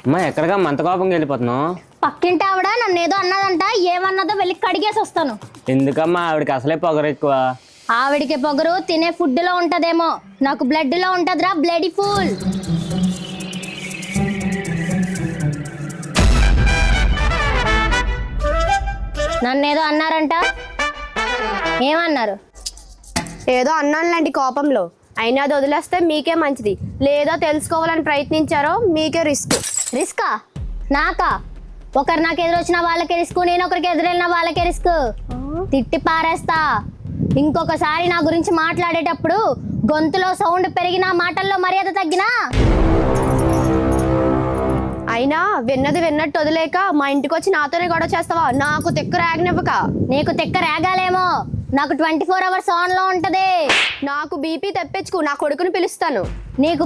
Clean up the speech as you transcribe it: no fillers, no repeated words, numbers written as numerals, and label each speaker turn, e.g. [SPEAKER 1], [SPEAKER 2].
[SPEAKER 1] అమ్మా ఎక్కడికమ్మా అంత కోపంగా వెళ్ళిపోతున్నావు?
[SPEAKER 2] పక్కింటి ఆవిడ నన్ను ఏదో అన్నదంట, ఏమన్నదో వెళ్ళి కడిగేసి వస్తాను.
[SPEAKER 1] ఎందుకమ్మా ఆవిడకి అసలే పొగరు ఎక్కువ.
[SPEAKER 2] ఆవిడికి పొగరు తినే ఫుడ్ లో ఉంటదేమో, నాకు బ్లడ్ లో ఉంటదిరా, బ్లడీ ఫుల్. నన్నేదో అన్నారంట, ఏమన్నారు?
[SPEAKER 3] ఏదో అన్నాను లాంటి కోపంలో. అయినా అది వదిలేస్తే మీకే మంచిది, లేదా తెలుసుకోవాలని ప్రయత్నించారో మీకే రిస్క్.
[SPEAKER 2] రిస్కా? నాకా? ఒకరు నాకు ఎదురొచ్చిన వాళ్ళకే రిస్క్, నేను ఒకరికి ఎదురెళ్ళిన వాళ్ళకే రిస్క్. తిట్టి పారేస్తా. ఇంకొకసారి నా గురించి మాట్లాడేటప్పుడు గొంతులో సౌండ్ పెరిగినా, మాటల్లో మర్యాద తగ్గినా.
[SPEAKER 3] అయినా విన్నది విన్నట్టు వదిలేక మా ఇంటికి వచ్చి నాతోనే గొడవ చేస్తావా? నాకు తిక్క రాగనివ్వక.
[SPEAKER 2] నీకు తిక్క రేగాలేమో, నాకు 24 hours ఆన్ లో ఉంటది.
[SPEAKER 3] నాకు బీపీ తెప్పించుకు, నా కొడుకుని పిలుస్తాను.
[SPEAKER 2] నీకు